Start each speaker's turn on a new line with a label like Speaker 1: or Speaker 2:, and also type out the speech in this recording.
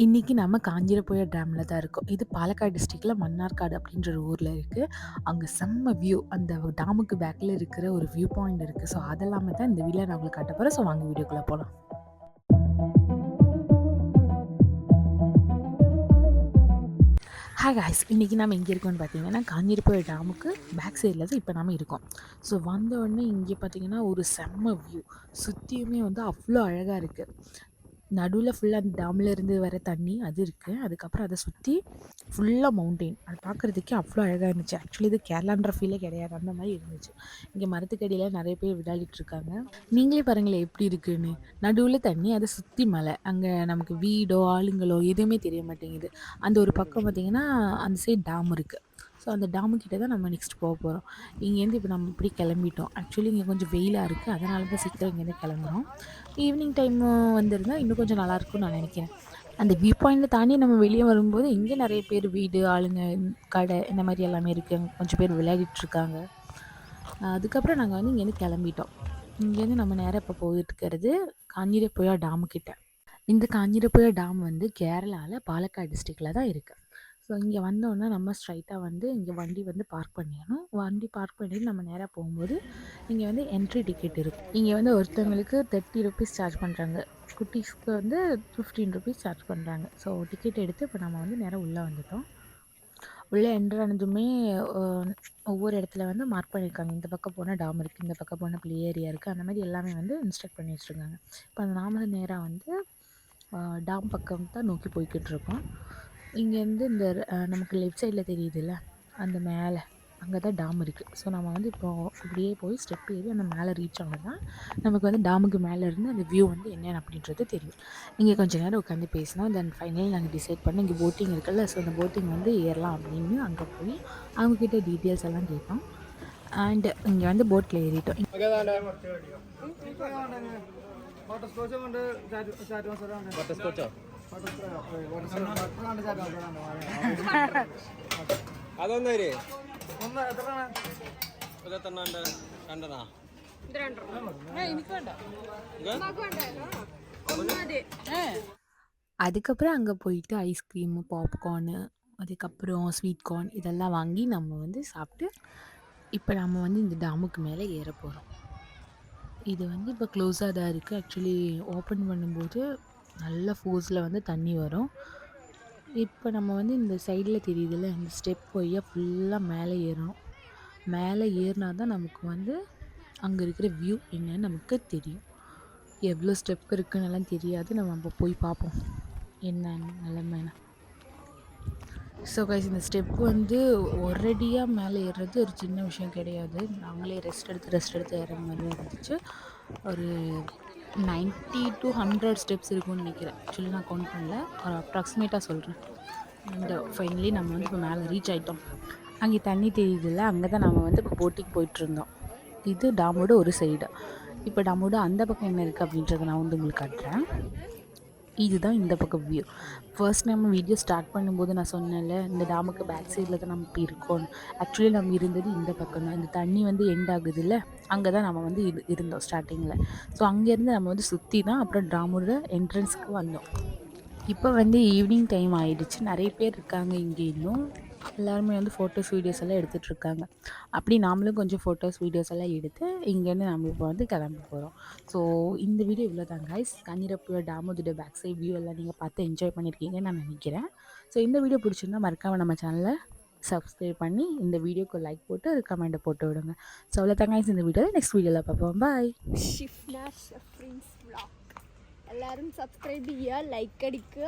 Speaker 1: இன்றைக்கி நம்ம காஞ்சிரப்புழ டேமில் தான் இருக்கோம். இது பாலக்காடு டிஸ்ட்ரிக்டில் மன்னார்காடு அப்படின்ற ஒரு ஊரில் இருக்குது. அங்கே செம்ம வியூ, அந்த டேமுக்கு பேக்கில் இருக்கிற ஒரு வியூ பாயிண்ட் இருக்குது. ஸோ அதெல்லாமே தான் இந்த வீடியோவில் நான் உங்களுக்கு காட்ட போகிறேன். ஸோ வாங்க வீடியோக்குள்ளே போகலாம். ஹாய் காய்ஸ், இன்றைக்கி நம்ம எங்கே இருக்கோம்னு பார்த்தீங்கன்னா காஞ்சிரப்புழ டேமுக்கு பேக் சைடில் தான் இப்போ நம்ம இருக்கோம். ஸோ வந்த உடனே இங்கே பார்த்தீங்கன்னா ஒரு செம்ம வியூ, சுற்றியுமே வந்து அவ்வளோ அழகாக இருக்குது. நடுவில் ஃபுல்லாக அந்த டேமில் இருந்து வர தண்ணி அது இருக்குது. அதுக்கப்புறம் அதை சுற்றி ஃபுல்லாக மவுண்டெயின். அது பார்க்குறதுக்கே அவ்வளோ அழகாக இருந்துச்சு. ஆக்சுவலி இது கேரளான்ற ஃபீலே கிடையாது, அந்த மாதிரி இருந்துச்சு. இங்கே மரத்துக்கடியில் நிறைய பேர் விளையாடிட்டு இருக்காங்க. நீங்களே பாருங்களேன் எப்படி இருக்குன்னு. நடுவில் தண்ணி, அதை சுற்றி மலை. அங்கே நமக்கு வீடோ ஆளுங்களோ எதுவுமே தெரிய மாட்டேங்குது. அந்த ஒரு பக்கம் பார்த்திங்கன்னா அந்த சைடு டேம் இருக்குது. ஸோ அந்த டேமு கிட்ட தான் நம்ம நெக்ஸ்ட் போக போகிறோம். இங்கேருந்து இப்போ நம்ம இப்படி கிளம்பிட்டோம். ஆக்சுவலி இங்கே கொஞ்சம் வெயிலாக இருக்குது, அதனால தான் சீக்கிரம் இங்கேருந்து கிளம்புறோம். ஈவினிங் டைம் வந்திருந்தால் இன்னும் கொஞ்சம் நல்லாயிருக்கும்னு நான் நினைக்கிறேன். அந்த வியூ பாயிண்ட்டை தாண்டி நம்ம வெளியே வரும்போது இங்கே நிறைய பேர் வீடு ஆளுங்க கடை இந்த மாதிரி எல்லாமே இருக்குது. கொஞ்சம் பேர் விளையாடிட்டுருக்காங்க. அதுக்கப்புறம் நாங்கள் வந்து இங்கேருந்து கிளம்பிட்டோம். இங்கேருந்து நம்ம நேராக இப்போ போயிட்டு இருக்கிறது காஞ்சிரப்புழா டேமு கிட்ட. இந்த காஞ்சிரப்புழா டேம் வந்து கேரளாவில் பாலக்காடு டிஸ்ட்ரிக்டில் தான் இருக்குது. ஸோ இங்கே வந்தோடனே நம்ம ஸ்ட்ரைட்டாக வந்து இங்கே வண்டி வந்து பார்க் பண்ணிடணும். வண்டி பார்க் பண்ணிவிட்டு நம்ம நேராக போகும்போது இங்கே வந்து என்ட்ரி டிக்கெட் இருக்குது. இங்கே வந்து ஒருத்தவங்களுக்கு 30 ருபீஸ் சார்ஜ் பண்ணுறாங்க, குட்டீஸ்க்கு வந்து 15 ருபீஸ் சார்ஜ் பண்ணுறாங்க. ஸோ டிக்கெட் எடுத்து இப்போ நம்ம வந்து நேராக உள்ளே வந்துட்டோம். உள்ளே என்ட்ரு ஆனதுமே ஒவ்வொரு இடத்துல வந்து மார்க் பண்ணியிருக்காங்க. இந்த பக்கம் போனால் டேம் இருக்குது, இந்த பக்கம் போனால் ப்ளே ஏரியா இருக்குது, அந்த மாதிரி எல்லாமே வந்து இன்ஸ்ட்ரக்ட் பண்ணி வச்சுருக்காங்க. இப்போ அந்த நாம நேராக வந்து டேம் பக்கம் தான் நோக்கி போய்கிட்டு இருக்கோம். இங்கேருந்து இந்த நமக்கு லெஃப்ட் சைடில் தெரியுதுல்ல, அந்த மேலே அங்கே தான் டேம் இருக்குது. ஸோ நம்ம வந்து இப்போது அப்படியே போய் ஸ்டெப் ஏறி அந்த மேலே ரீச் ஆனோம்னா நமக்கு வந்து டேமுக்கு மேலே இருந்து அந்த வியூ வந்து என்னென்னு அப்படின்றது தெரியும். இங்கே கொஞ்சம் நேரம் உட்காந்து பேசினோம். தென் ஃபைனலி நாங்கள் டிசைட் பண்ணி இங்கே போட்டிங் இருக்குல்ல, ஸோ அந்த போட்டிங் வந்து ஏறலாம் அப்படின்னு அங்கே போய் அவங்கக்கிட்ட டீட்டெயில்ஸ் எல்லாம் கேட்டோம். அண்ட் இங்கே வந்து போட்டில் ஏறிட்டோம்.
Speaker 2: അതൊന്നേര്
Speaker 1: அதுக்கப்புறம் அங்கே போயிட்டு ஐஸ்கிரீமு பாப்கார்னு அதுக்கப்புறம் ஸ்வீட் கார்ன் இதெல்லாம் வாங்கி நம்ம வந்து சாப்பிட்டு இப்போ நம்ம வந்து இந்த டேமுக்கு மேலே ஏற போகிறோம். இது வந்து இப்போ க்ளோஸாக தான் இருக்குது. ஆக்சுவலி ஓப்பன் பண்ணும்போது நல்ல ஃபோர்ஸில் வந்து தண்ணி வரும். இப்போ நம்ம வந்து இந்த சைடில் தெரியுதுல்ல, இந்த ஸ்டெப் வழியாக ஃபுல்லாக மேலே ஏறணும். மேலே ஏறினா தான் நமக்கு வந்து அங்கே இருக்கிற வியூ என்னன்னு நமக்கு தெரியும். எவ்வளோ ஸ்டெப் இருக்குன்னெல்லாம் தெரியாது. நம்ம அப்போ போய் பார்ப்போம் என்னன்னு நிலமைன்னு. ஸோ கைஸ், இந்த ஸ்டெப் வந்து ஒரேடியாக மேலே ஏறுறது ஒரு சின்ன விஷயம் கிடையாது. நாங்களே ரெஸ்ட் எடுத்து ஏற மாதிரி இருந்துச்சு. ஒரு 90 to 100 ஸ்டெப்ஸ் இருக்கும்னு நினைக்கிறேன். ஆக்சுவலி நான் கவுண்ட் பண்ணல, ஒரு அப்ராக்சிமேட்டாக சொல்கிறேன். அண்ட் ஃபைனலி நம்ம வந்து இப்போ மேலே ரீச் ஆகிட்டோம். அங்கே தண்ணி தெரியுதுல்ல, அங்கே தான் நம்ம வந்து இப்போ போட்டிங் போயிட்டுருந்தோம். இது டேமோட ஒரு சைடு. இப்போ டேமோட அந்த பக்கம் என்ன இருக்குது அப்படின்றத நான் வந்து உங்களுக்கு காட்டுறேன். இதுதான் இந்த பக்கம் வியூ. ஃபர்ஸ்ட் நம்ம வீடியோ ஸ்டார்ட் பண்ணும்போது நான் சொன்னேன்ல, இந்த டேமுக்கு பேக் சைடில் தான் நம்ம இப்போ இருக்கோம். ஆக்சுவலி நம்ம இருந்தது இந்த பக்கம் தான். இந்த தண்ணி வந்து எண்ட் ஆகுதுல்ல, அங்கே தான் நம்ம வந்து இருந்தோம் ஸ்டார்டிங்கில். ஸோ அங்கேருந்து நம்ம வந்து சுற்றி தான் அப்புறம் டேமோட என்ட்ரன்ஸுக்கு வந்தோம். இப்போ வந்து ஈவினிங் டைம் ஆகிடுச்சு. நிறைய பேர் இருக்காங்க இங்கே. இன்னும் எல்லாருமே வந்து ஃபோட்டோஸ் வீடியோஸ் எல்லாம் எடுத்துகிட்ருக்காங்க. அப்படி நாமளும் கொஞ்சம் ஃபோட்டோஸ் வீடியோஸ் எல்லாம் எடுத்து இங்கேருந்து நம்ம இப்போ வந்து கிளம்ப போகிறோம். ஸோ இந்த வீடியோ இவ்வளோ தான் கைஸ். காஞ்சிரப்புழா டேமோட பேக் சைட் வியூ எல்லாம் நீங்கள் பார்த்து என்ஜாய் பண்ணியிருக்கீங்கன்னு நான் நினைக்கிறேன். ஸோ இந்த வீடியோ பிடிச்சிருந்தா மறக்காமல் நம்ம சேனலை சப்ஸ்கிரைப் பண்ணி இந்த வீடியோக்கு லைக் போட்டு ஒரு கமெண்ட்டை போட்டு விடுங்க. ஸோ அவ்வளோ தான் கைஸ். இந்த வீடியோவில் நெக்ஸ்ட் வீடியோவில் பார்ப்போம். பாய்.
Speaker 3: ஷிஃப்னா ஷெஃப்ரின்ஸ் vlog. எல்லாரும் சப்ஸ்கிரைப் ചെയ്യുക, ലൈക്ക് അടിക്കുക.